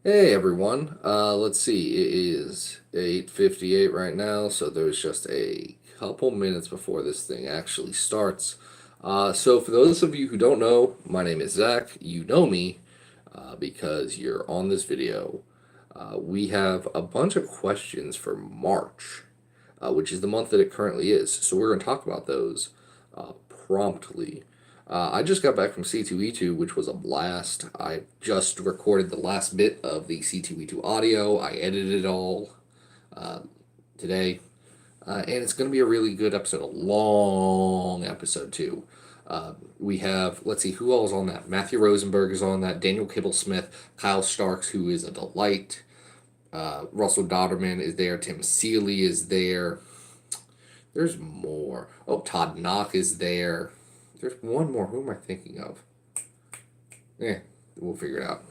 Hey everyone. Let's see. It is 8:58 right now, so there's just a couple minutes before this thing actually starts. So for those of you who don't know, my name is Zach. You know me because you're on this video. We have a bunch of questions for March, which is the month that it currently is. So we're going to talk about those promptly. I just got back from C2E2, which was a blast. I just recorded the last bit of the C2E2 audio. I edited it all today. And it's going to be a really good episode, a long episode, too. We have, let's see, who all is on that? Matthew Rosenberg is on that, Daniel Kibble Smith, Kyle Starks, who is a delight. Russell Dodderman is there, Tim Seeley is there. There's more. Oh, Todd Knock is there. There's one more. Who am I thinking of? We'll figure it out.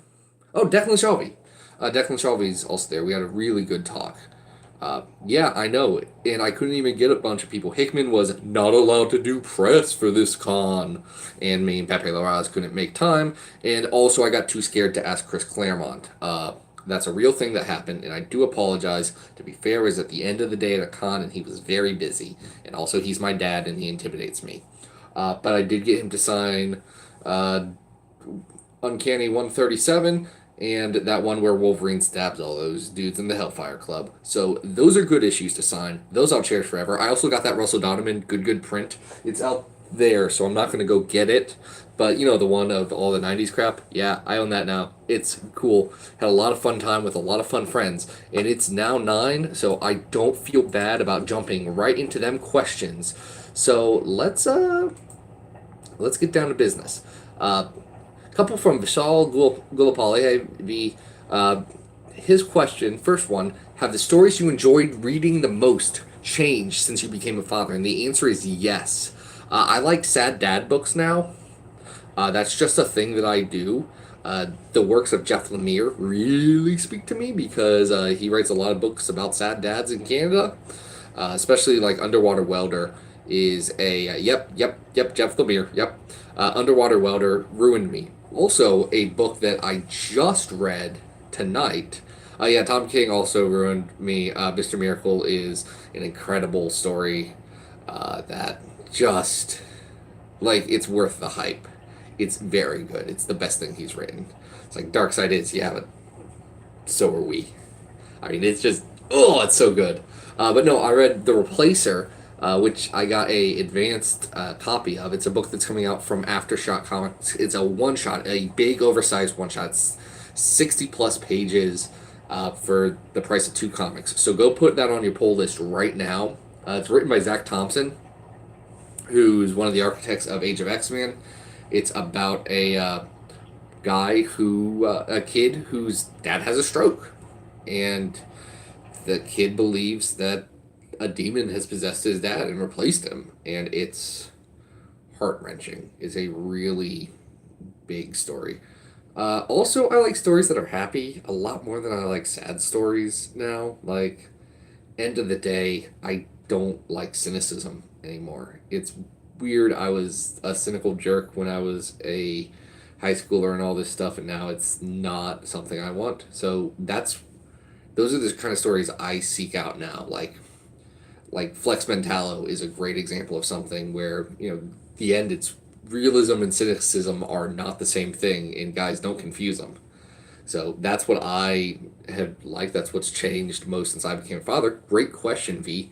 Oh, Declan Shelby. Declan Shelby's also there. We had a really good talk. Yeah, I know. And I couldn't even get a bunch of people. Hickman was not allowed to do press for this con. And me and Pepe Larraz couldn't make time. And also, I got too scared to ask Chris Claremont. That's a real thing that happened, and I do apologize. To be fair, it was at the end of the day at a con, and he was very busy. And also, he's my dad, and he intimidates me. But I did get him to sign Uncanny 137 and that one where Wolverine stabs all those dudes in the Hellfire Club. So those are good issues to sign. Those I'll cherish forever. I also got that Russell Donovan good print. It's out there, so I'm not going to go get it. But you know, the one of all the 90s crap? Yeah, I own that now. It's cool. Had a lot of fun time with a lot of fun friends. And it's now 9, so I don't feel bad about jumping right into them questions. So let's get down to business. Couple from Vishal Gulapalli. His question, first one, have the stories you enjoyed reading the most changed since you became a father? And the answer is yes. I like sad dad books now. That's just a thing that I do. The works of Jeff Lemire really speak to me because he writes a lot of books about sad dads in Canada, especially like Underwater Welder is a yep Jeff Lemire yep. Underwater Welder ruined me. Also, a book that I just read tonight. Yeah, Tom King also ruined me. Mr. Miracle is an incredible story that just like it's worth the hype. It's very good. It's the best thing he's written. It's like Dark Side is, yeah, but so are we. I mean, it's just it's so good. But no, I read The Replacer, which I got a advanced copy of. It's a book that's coming out from Aftershock Comics. It's a one shot, a big oversized one shot. It's 60 plus pages for the price of 2 comics. So go put that on your pull list right now. It's written by Zach Thompson, who's one of the architects of Age of X-Men. It's about a a kid whose dad has a stroke, and the kid believes that a demon has possessed his dad and replaced him, and it's heart wrenching. It's a really big story. Also, I like stories that are happy a lot more than I like sad stories now. Like, end of the day, I don't like cynicism anymore. It's weird. I was a cynical jerk when I was a high schooler and all this stuff, and now it's not something I want. So those are the kind of stories I seek out now. Like Flex Mentallo is a great example of something where the end it's realism and cynicism are not the same thing, and guys don't confuse them. So that's what I have liked. That's what's changed most since I became a father. Great question, V.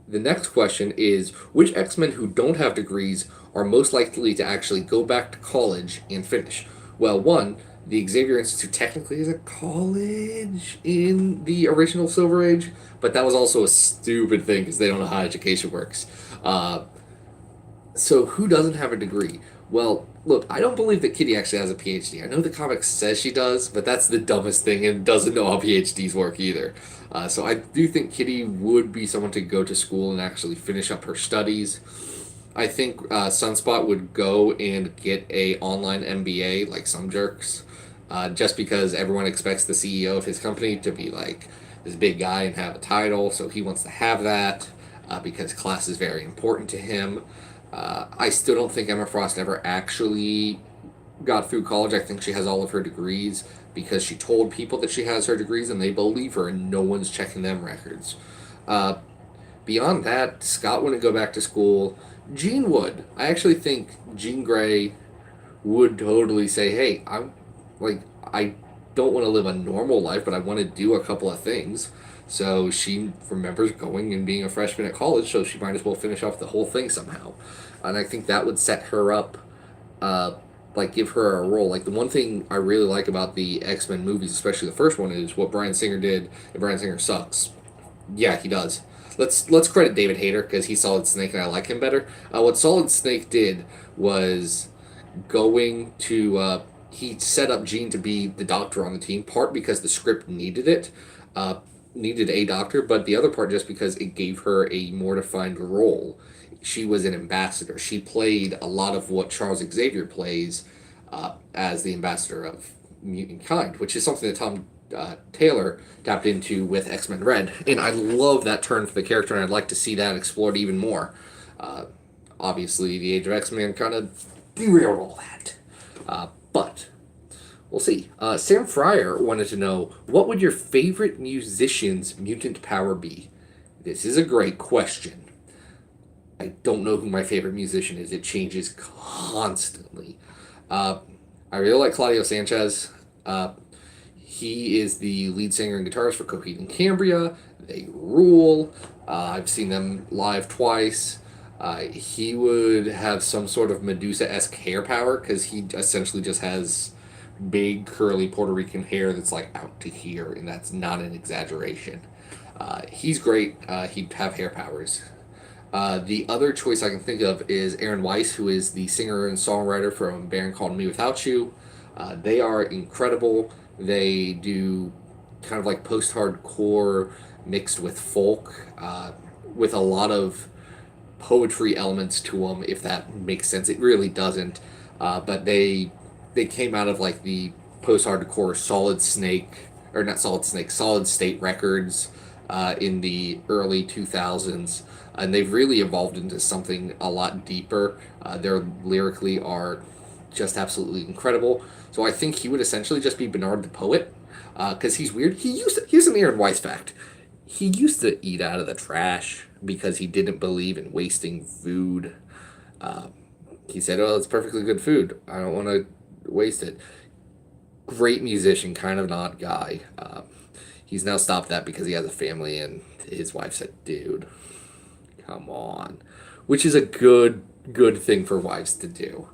The next question is, which X-Men who don't have degrees are most likely to actually go back to college and finish? Well, one, the Xavier Institute technically is a college in the original Silver Age, but that was also a stupid thing because they don't know how education works. So who doesn't have a degree? Well, look, I don't believe that Kitty actually has a PhD. I know the comic says she does, but that's the dumbest thing and doesn't know how PhDs work either. So I do think Kitty would be someone to go to school and actually finish up her studies. I think Sunspot would go and get a online MBA like some jerks, just because everyone expects the CEO of his company to be like this big guy and have a title, so he wants to have that because class is very important to him. I still don't think Emma Frost ever actually got through college. I think she has all of her degrees because she told people that she has her degrees and they believe her, and no one's checking them records. Uh, Beyond that, Scott wouldn't go back to school. Jean would. I actually think Jean Grey would totally say, "Hey, I don't want to live a normal life, but I want to do a couple of things." So she remembers going and being a freshman at college, so she might as well finish off the whole thing somehow. And I think that would set her up, uh, give her a role. Like the one thing I really like about the X-Men movies, especially the first one, is what Bryan Singer did. And Bryan Singer sucks. Yeah, he does. Let's credit David Hayter because he's Solid Snake and I like him better. What Solid Snake did was going to he set up Jean to be the doctor on the team, part because the script needed it, uh, needed a doctor, but the other part just because it gave her a more defined role. She was an ambassador. She played a lot of what Charles Xavier plays as the ambassador of mutant kind, which is something that Tom Taylor tapped into with X Men Red, and I love that turn for the character, and I'd like to see that explored even more. Uh, Obviously, the Age of X Men kind of derailed all that, but we'll see. Sam Fryer wanted to know, what would your favorite musician's mutant power be? This is a great question. I don't know who my favorite musician is. It changes constantly. Uh, I really like Claudio Sanchez. He is the lead singer and guitarist for Coheed and Cambria. They rule. I've seen them live twice. He would have some sort of Medusa esque hair power because he essentially just has big curly Puerto Rican hair that's like out to here, and that's not an exaggeration. He's great. He'd have hair powers. The other choice I can think of is Aaron Weiss, who is the singer and songwriter from a band called Me Without You. They are incredible. They do kind of like post hardcore mixed with folk, with a lot of poetry elements to them, if that makes sense. It really doesn't. But they came out of like the post hardcore Solid Snake, or not Solid Snake, Solid State Records in the early 2000s. And they've really evolved into something a lot deeper. Their lyrically are just absolutely incredible. So I think he would essentially just be Bernard the Poet, because he's weird. Here's an Aaron Weiss fact. He used to eat out of the trash because he didn't believe in wasting food. Uh, he said, "Oh, it's perfectly good food. I don't want to waste it." Great musician, kind of an odd guy. He's now stopped that because he has a family, and his wife said, "Dude, come on," which is a good thing for wives to do.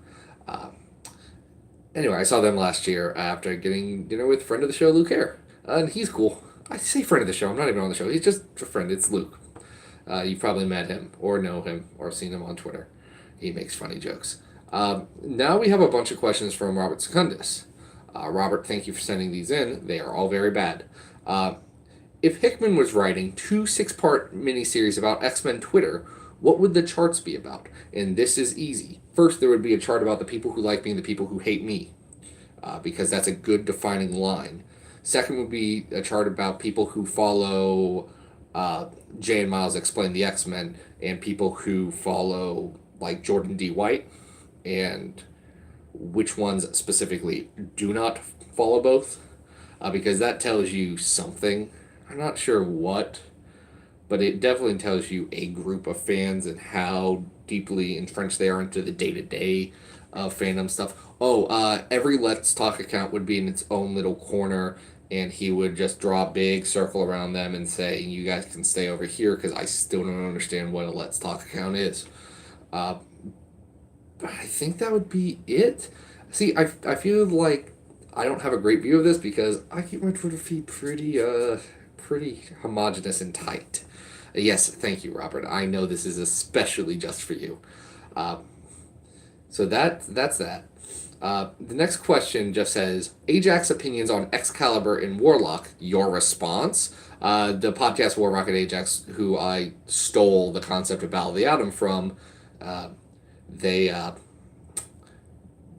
Uh, anyway, I saw them last year after getting dinner with friend of the show, Luke Hare, and he's cool. I say friend of the show. I'm not even on the show. He's just a friend. It's Luke. You've probably met him or know him or seen him on Twitter. He makes funny jokes. Now we have a bunch of questions from Robert Secundus. Robert, thank you for sending these in. They are all very bad. If Hickman was writing two six-part miniseries about X-Men Twitter, what would the charts be about? And this is easy. First, there would be a chart about the people who like me and the people who hate me, because that's a good defining line. Second would be a chart about people who follow Jay and Miles Explain the X-Men and people who follow like Jordan D. White, and which ones specifically do not follow both, because that tells you something. I'm not sure what, but it definitely tells you a group of fans and how deeply entrenched they are into the day to day of fandom stuff. Oh, every Let's Talk account would be in its own little corner, and he would just draw a big circle around them and say, "You guys can stay over here because I still don't understand what a Let's Talk account is." Uh, but I think that would be it. See, I feel like I don't have a great view of this because I keep my Twitter feed pretty homogenous and tight. Yes, thank you, Robert. I know this is especially just for you. Uh, so that's that. The next question just says, Ajax opinions on Excalibur and Warlock. Your response? The podcast War Rocket Ajax, who I stole the concept of Battle of the Atom from, they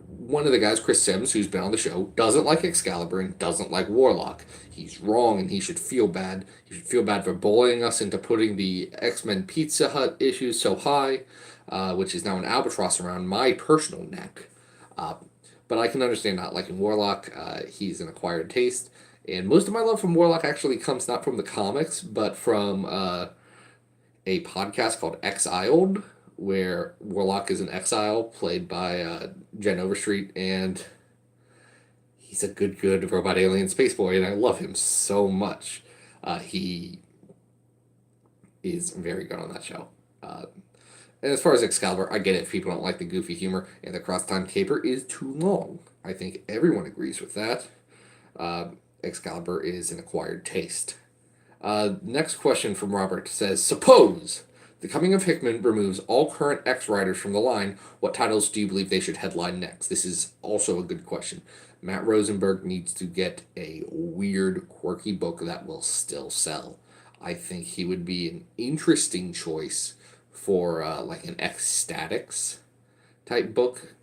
one of the guys, Chris Sims, who's been on the show, doesn't like Excalibur and doesn't like Warlock. He's wrong and he should feel bad. He should feel bad for bullying us into putting the X-Men Pizza Hut issues so high, which is now an albatross around my personal neck. Uh, but I can understand not liking Warlock. He's an acquired taste, and most of my love from Warlock actually comes not from the comics, but from a podcast called Exiled, where Warlock is an exile played by Jen Overstreet, and he's a good robot alien space boy, and I love him so much. He is very good on that show. And as far as Excalibur, I get it if people don't like the goofy humor, and the cross-time caper is too long. I think everyone agrees with that. Excalibur is an acquired taste. Next question from Robert says, suppose the coming of Hickman removes all current X writers from the line, what titles do you believe they should headline next? This is also a good question. Matt Rosenberg needs to get a weird, quirky book that will still sell. I think he would be an interesting choice for like an X-Statics type book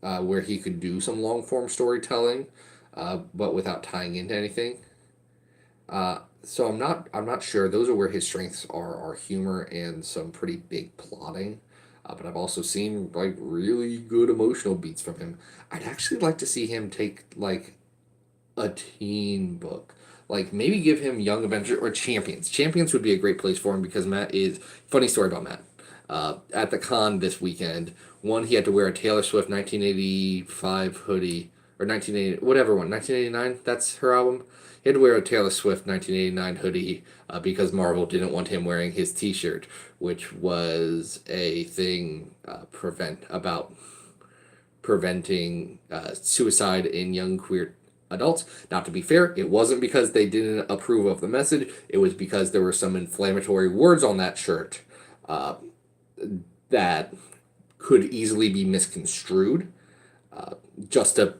where he could do some long-form storytelling, but without tying into anything. So I'm not sure. Those are where his strengths are humor and some pretty big plotting. But I've also seen like really good emotional beats from him. I'd actually like to see him take like a teen book. Like maybe give him Young Avengers or Champions. Champions would be a great place for him because Matt is funny story about Matt. At the con this weekend, one he had to wear a Taylor Swift 1985 hoodie or 1980 whatever one 1989. That's her album. He had to wear a Taylor Swift 1989 hoodie because Marvel didn't want him wearing his T-shirt, which was a thing about preventing suicide in young queer adults. Not to be fair, it wasn't because they didn't approve of the message. It was because there were some inflammatory words on that shirt that could easily be misconstrued. Just to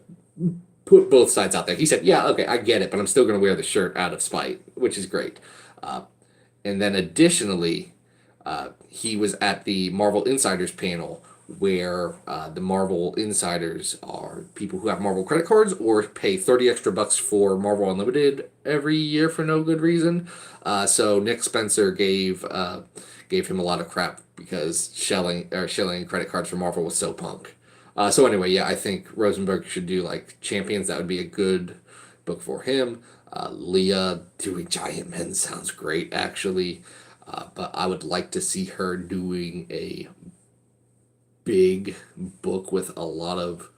put both sides out there. He said, yeah, okay, I get it, but I'm still going to wear the shirt out of spite, which is great. And then additionally, he was at the Marvel Insiders panel where the Marvel Insiders are people who have Marvel credit cards or pay 30 extra bucks for Marvel Unlimited every year for no good reason. So Nick Spencer gave him a lot of crap because shilling credit cards for Marvel was so punk. So anyway, yeah, I think Rosenberg should do like Champions. That would be a good book for him. Leah doing Giant Men sounds great, actually. But I would like to see her doing a big book with a lot of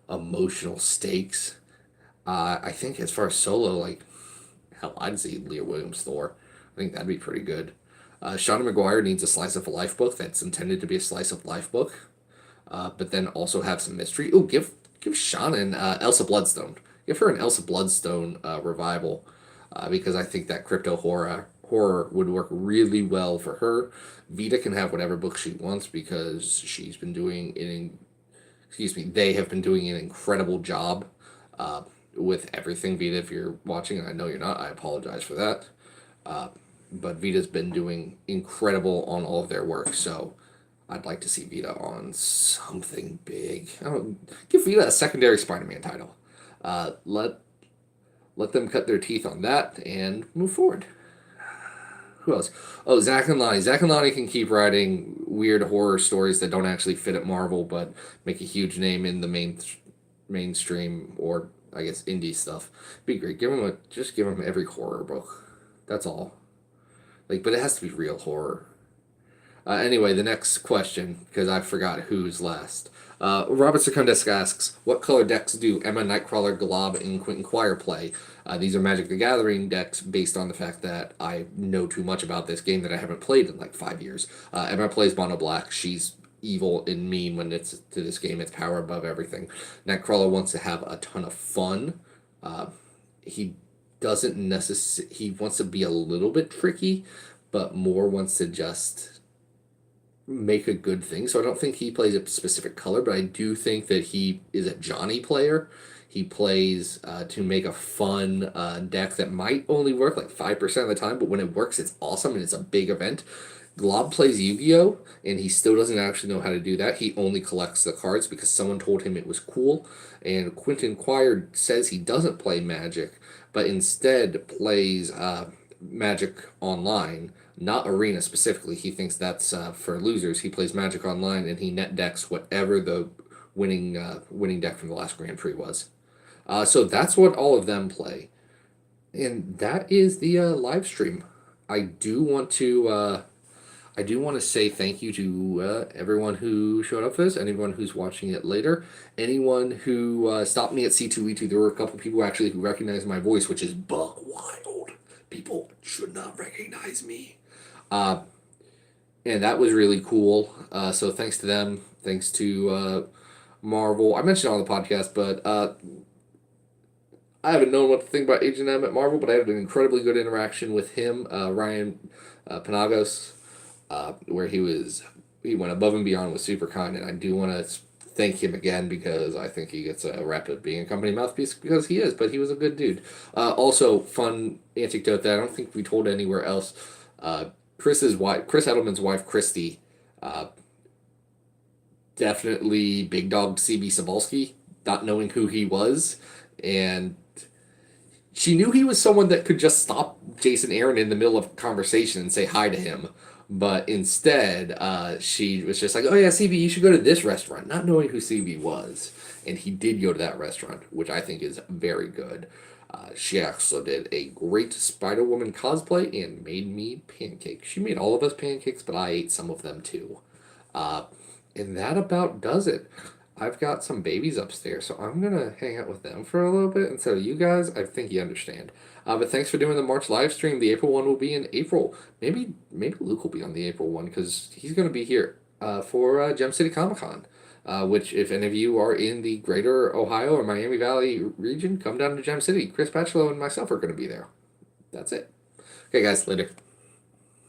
emotional stakes. I think as far as solo, like, hell, I'd see Leah Williams Thor. I think that'd be pretty good. Shauna McGuire needs a slice of life book that's intended to be a slice of life book, but then also have some mystery. Oh, give Shannon Elsa Bloodstone. Give her an Elsa Bloodstone revival, because I think that crypto horror would work really well for her. Vita can have whatever book she wants because she's been doing they have been doing an incredible job with everything. Vita, if you're watching, and I know you're not, I apologize for that. But Vita's been doing incredible on all of their work, so I'd like to see Vita on something big. Give Vita a secondary Spider-Man title. Let them cut their teeth on that and move forward. Who else? Oh, Zach and Lonnie. Zach and Lonnie can keep writing weird horror stories that don't actually fit at Marvel, but make a huge name in the mainstream or I guess indie stuff. Be great. Just give them every horror book. That's all. Like, but it has to be real horror. Anyway, the next question, because I forgot who's last. Robert Secundus asks, what color decks do Emma, Nightcrawler, Glob, and Quentin Quire play? These are Magic the Gathering decks based on the fact that I know too much about this game that I haven't played in like 5 years. Emma plays Mono Black. She's evil and mean when it's to this game. It's power above everything. Nightcrawler wants to have a ton of fun. He doesn't necessarily... He wants to be a little bit tricky, but more wants to just make a good thing. So I don't think he plays a specific color, but I do think that he is a Johnny player. He plays to make a fun deck that might only work like 5% of the time, but when it works, it's awesome and it's a big event. Glob plays Yu-Gi-Oh! And he still doesn't actually know how to do that. He only collects the cards because someone told him it was cool. And Quentin Quire says he doesn't play Magic, but instead plays Magic Online, not Arena specifically. He thinks that's for losers. He plays Magic Online and he net decks whatever the winning deck from the last Grand Prix was. So that's what all of them play, and that is the live stream. I do want to say thank you to everyone who showed up for this, anyone who's watching it later, anyone who stopped me at C2E2. There were a couple people actually who recognized my voice, which is buck wild. People should not recognize me. And that was really cool. So thanks to them. Thanks to Marvel. I mentioned it on the podcast, but I haven't known what to think about Agent M at Marvel, but I had an incredibly good interaction with him, Ryan Panagos, where he went above and beyond with super kind, and I do want to thank him again because I think he gets a rep of being a company mouthpiece because he is, but he was a good dude. Also, fun anecdote that I don't think we told anywhere else. Chris Edelman's wife, Christy, definitely big dog CB Cebulski, not knowing who he was, and she knew he was someone that could just stop Jason Aaron in the middle of a conversation and say hi to him. But instead, she was just like, "Oh yeah, CB, you should go to this restaurant," not knowing who CB was. And he did go to that restaurant, which I think is very good. She also did a great Spider-Woman cosplay and made me pancakes. She made all of us pancakes, but I ate some of them too. And that about does it. I've got some babies upstairs, so I'm gonna hang out with them for a little bit. And so you guys, I think you understand. But thanks for doing the March live stream. The April one will be in April. Maybe Luke will be on the April one because he's gonna be here for Gem City Comic Con. Which, if any of you are in the greater Ohio or Miami Valley region, come down to Gem City. Chris Patchlow and myself are going to be there. That's it. Okay, guys, later.